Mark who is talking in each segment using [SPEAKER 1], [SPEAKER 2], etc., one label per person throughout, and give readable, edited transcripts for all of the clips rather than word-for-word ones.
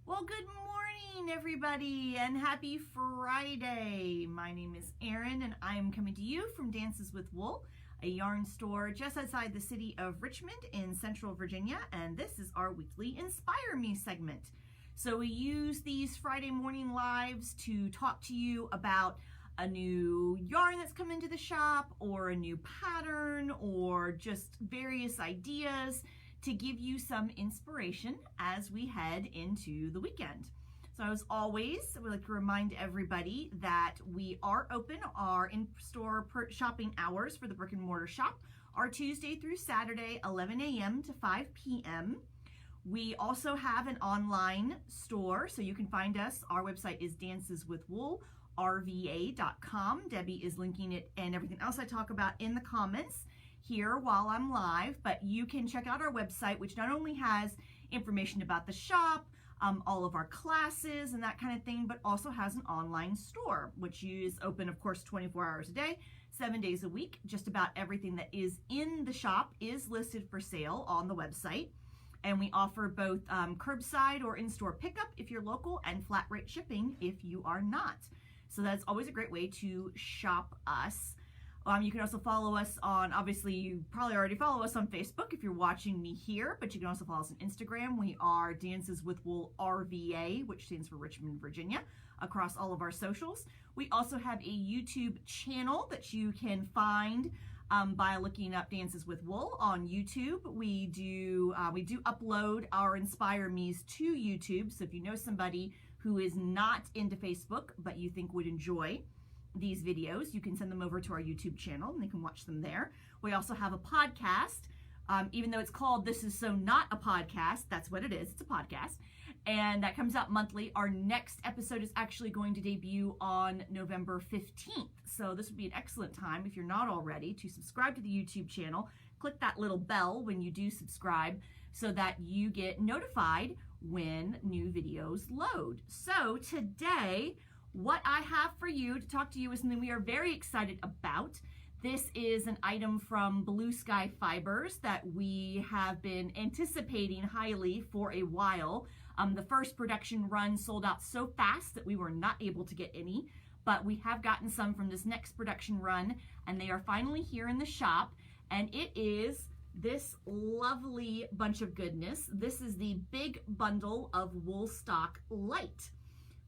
[SPEAKER 1] Well, good morning, everybody, and happy Friday. My name is Erin, and I am coming to you from Dances with Wool, a yarn store just outside the city of Richmond in Central Virginia, and this is our weekly Inspire Me segment. So we use these Friday morning lives to talk to you about a new yarn that's come into the shop, or a new pattern, or just various ideas to give you some inspiration as we head into the weekend. So as always, I would like to remind everybody that we are open. Our in-store shopping hours for the brick and mortar shop are Tuesday through Saturday, 11 a.m. to 5 p.m. We also have an online store, so you can find us. Our website is danceswithwoolrva.com. Debbie is linking it and everything else I talk about in the comments here while I'm live, but you can check out our website, which not only has information about the shop, all of our classes and that kind of thing, but also has an online store, which is open, of course, 24 hours a day, 7 days a week. Just about everything that is in the shop is listed for sale on the website. And we offer both curbside or in-store pickup if you're local, and flat rate shipping if you are not. So that's always a great way to shop us. You can also follow us on, obviously you probably already follow us on Facebook if you're watching me here, but you can also follow us on Instagram. We are Dances with Wool RVA, which stands for Richmond, Virginia, across all of our socials. We also have a YouTube channel that you can find by looking up Dances with Wool on YouTube. We do upload our Inspire Me's to YouTube, so if you know somebody who is not into Facebook but you think would enjoy these videos, you can send them over to our YouTube channel and they can watch them there. We also have a podcast, even though it's called This Is So Not a Podcast, that's what it is, it's a podcast, and that comes out monthly. Our next episode is actually going to debut on November 15th, so this would be an excellent time, if you're not already, to subscribe to the YouTube channel. Click that little bell when you do subscribe so that you get notified when new videos load. So today, what I have for you to talk to you is something we are very excited about. This is an item from Blue Sky Fibers that we have been anticipating highly for a while. The first production run sold out so fast that we were not able to get any, but we have gotten some from this next production run, and they are finally here in the shop, and it is this lovely bunch of goodness. This is the big bundle of Woolstok Light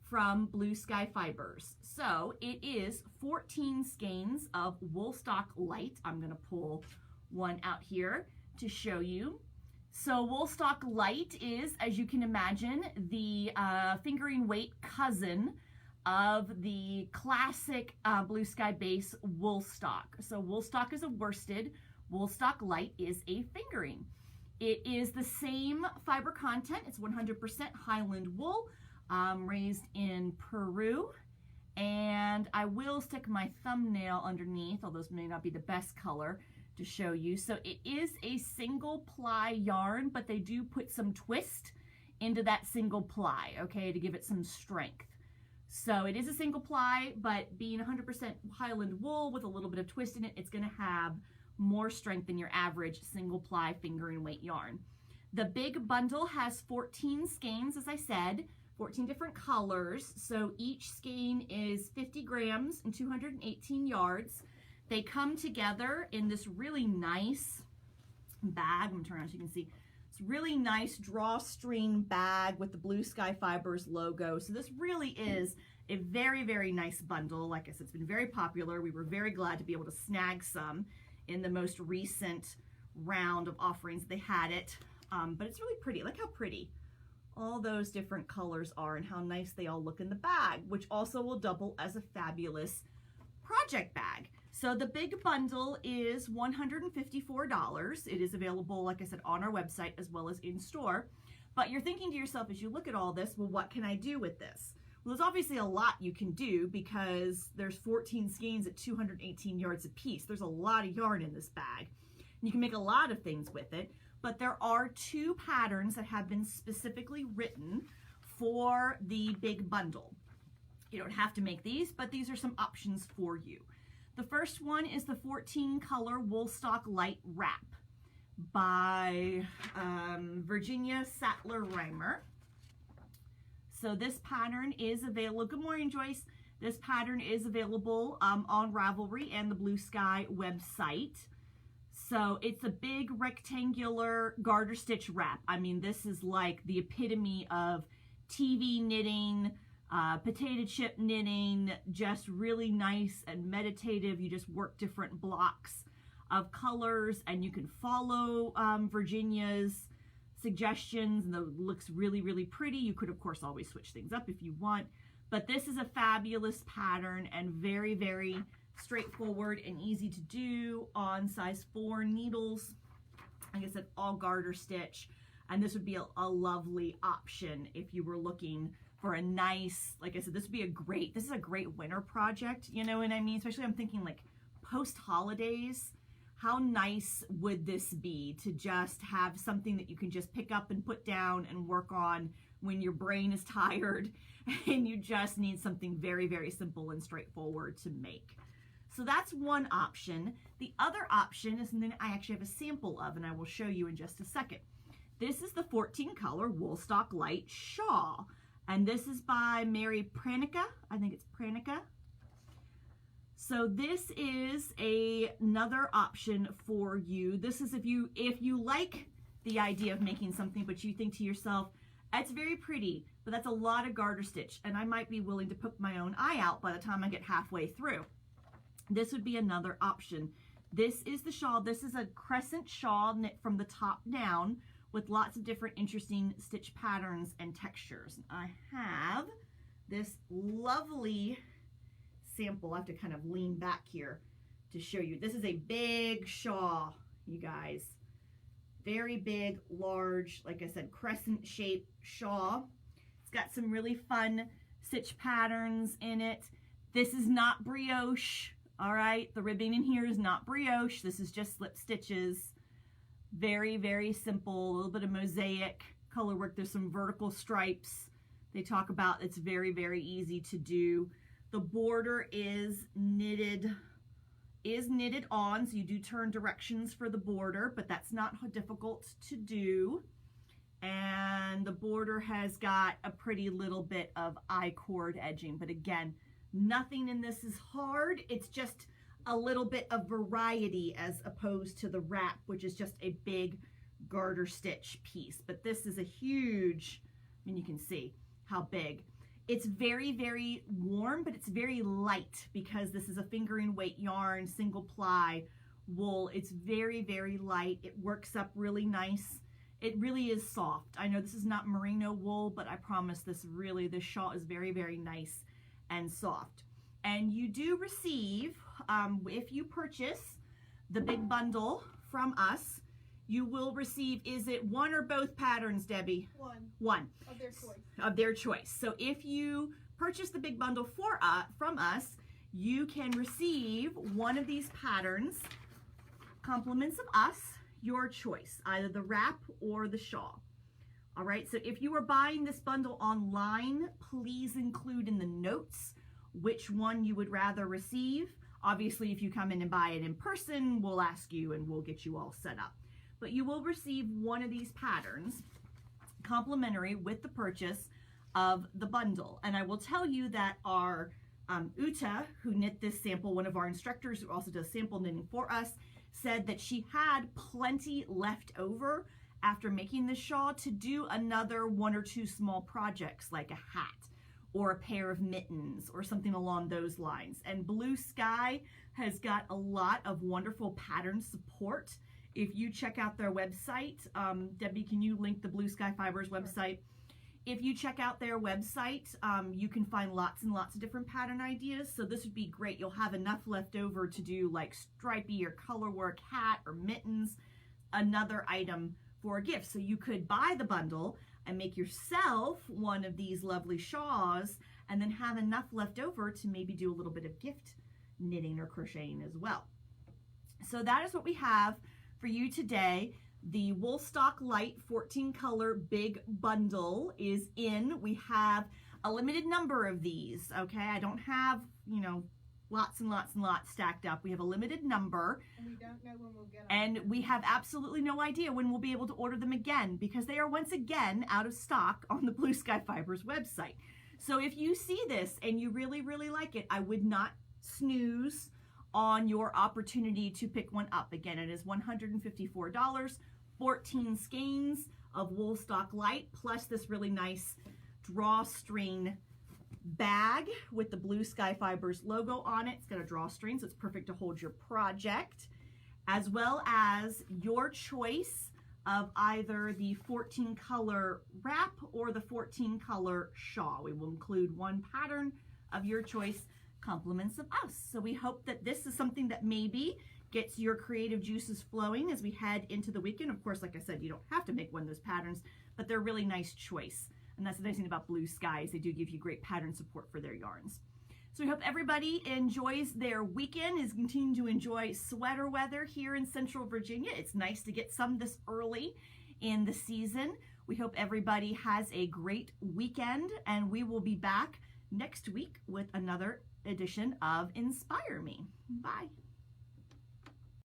[SPEAKER 1] from Blue Sky Fibers. So it is 14 skeins of Woolstok Light. I'm going to pull one out here to show you. So Woolstok Light is, as you can imagine, the fingering weight cousin of the classic Blue Sky base Woolstok. So Woolstok is a worsted, Woolstok Light is a fingering. It is the same fiber content. It's 100% Highland wool, raised in Peru, and I will stick my thumbnail underneath, although this may not be the best color to show you. So it is a single ply yarn, but they do put some twist into that single ply, okay, to give it some strength. So it is a single ply, but being 100% Highland wool with a little bit of twist in it, it's going to have more strength than your average single ply fingering weight yarn. The big bundle has 14 skeins, as I said, 14 different colors, so each skein is 50 grams and 218 yards. They come together in this really nice bag. I'm going to turn around so you can see. It's really nice drawstring bag with the Blue Sky Fibers logo. So this really is a very, very nice bundle. Like I said, it's been very popular. We were very glad to be able to snag some in the most recent round of offerings. They had it, but it's really pretty. Look how pretty all those different colors are and how nice they all look in the bag, which also will double as a fabulous project bag. So the big bundle is $154. It is available, like I said, on our website as well as in store. But you're thinking to yourself as you look at all this, well, what can I do with this? Well, there's obviously a lot you can do because there's 14 skeins at 218 yards apiece. There's a lot of yarn in this bag. You can make a lot of things with it. But there are two patterns that have been specifically written for the big bundle. You don't have to make these, but these are some options for you. The first one is the 14 color Woolstok Light Wrap by Virginia Sattler Reimer. So this pattern is available. Good morning, Joyce. This pattern is available on Ravelry and the Blue Sky website. So it's a big rectangular garter stitch wrap. I mean, this is like the epitome of TV knitting, potato chip knitting, just really nice and meditative. You just work different blocks of colors and you can follow Virginia's suggestions, and it looks really, really pretty. You could, of course, always switch things up if you want. But this is a fabulous pattern and very, very straightforward and easy to do on size 4 needles. Like I said, all garter stitch. And this would be a lovely option if you were looking for a nice, like I said, this is a great winter project. You know what I mean? Especially I'm thinking like post-holidays. How nice would this be to just have something that you can just pick up and put down and work on when your brain is tired and you just need something very, very simple and straightforward to make. So that's one option. The other option is something I actually have a sample of, and I will show you in just a second. This is the 14 color Woolstok Light shawl, and this is by Mary Pranica. I think it's Pranica. So this is another option for you. This is if you like the idea of making something, but you think to yourself, it's very pretty, but that's a lot of garter stitch, and I might be willing to poke my own eye out by the time I get halfway through. This would be another option. This is the shawl. This is a crescent shawl knit from the top down with lots of different interesting stitch patterns and textures. I have this lovely sample. I have to kind of lean back here to show you. This is a big shawl, you guys. Very big, large, like I said, crescent shaped shawl. It's got some really fun stitch patterns in it. This is not brioche, all right? The ribbing in here is not brioche. This is just slip stitches. Very, very simple, a little bit of mosaic color work. There's some vertical stripes they talk about. It's very, very easy to do. The border is knitted on, so you do turn directions for the border, but that's not difficult to do. And the border has got a pretty little bit of I-cord edging, but again, nothing in this is hard. It's just a little bit of variety as opposed to the wrap, which is just a big garter stitch piece. But this is a huge, I mean, you can see how big. It's very, very warm, but it's very light because this is a fingering weight yarn, single ply wool. It's very, very light. It works up really nice. It really is soft. I know this is not merino wool, but I promise this shawl is very, very nice and soft. And you do receive, if you purchase the big bundle from us, you will receive, is it one or both patterns, Debbie? One.
[SPEAKER 2] Of their choice.
[SPEAKER 1] Of their choice. So if you purchase the big bundle from us, you can receive one of these patterns, compliments of us, your choice, either the wrap or the shawl. All right, so if you are buying this bundle online, please include in the notes which one you would rather receive. Obviously, if you come in and buy it in person, we'll ask you and we'll get you all set up. But you will receive one of these patterns complimentary with the purchase of the bundle. And I will tell you that our Uta, who knit this sample, one of our instructors who also does sample knitting for us, said that she had plenty left over after making this shawl to do another 1 or 2 small projects like a hat or a pair of mittens or something along those lines. And Blue Sky has got a lot of wonderful pattern support. If you check out their website, Debbie, can you link the Blue Sky Fibers website? If you check out their website, you can find lots and lots of different pattern ideas. So this would be great. You'll have enough left over to do like stripey or color work hat or mittens, another item for a gift. So you could buy the bundle and make yourself one of these lovely shawls and then have enough left over to maybe do a little bit of gift knitting or crocheting as well. So that is what we have for you today. The Woolstok Light 14 color big bundle is in. We have a limited number of these, okay? I don't have, Lots and lots and lots stacked up. We have a limited number.
[SPEAKER 2] And we don't know when we'll get them.
[SPEAKER 1] And we have absolutely no idea when we'll be able to order them again because they are once again out of stock on the Blue Sky Fibers website. So if you see this and you really, really like it, I would not snooze on your opportunity to pick one up. Again, it is $154, 14 skeins of Woolstok Light, plus this really nice drawstring bag with the Blue Sky Fibers logo on it. It's got a drawstring, so it's perfect to hold your project, as well as your choice of either the 14 color wrap or the 14 color shawl. We will include one pattern of your choice, compliments of us. So we hope that this is something that maybe gets your creative juices flowing as we head into the weekend. Of course, like I said, you don't have to make one of those patterns, but they're a really nice choice. And that's the nice thing about Blue Sky is they do give you great pattern support for their yarns. So we hope everybody enjoys their weekend, is continuing to enjoy sweater weather here in Central Virginia. It's nice to get some this early in the season. We hope everybody has a great weekend, and we will be back next week with another edition of Inspire Me. Bye.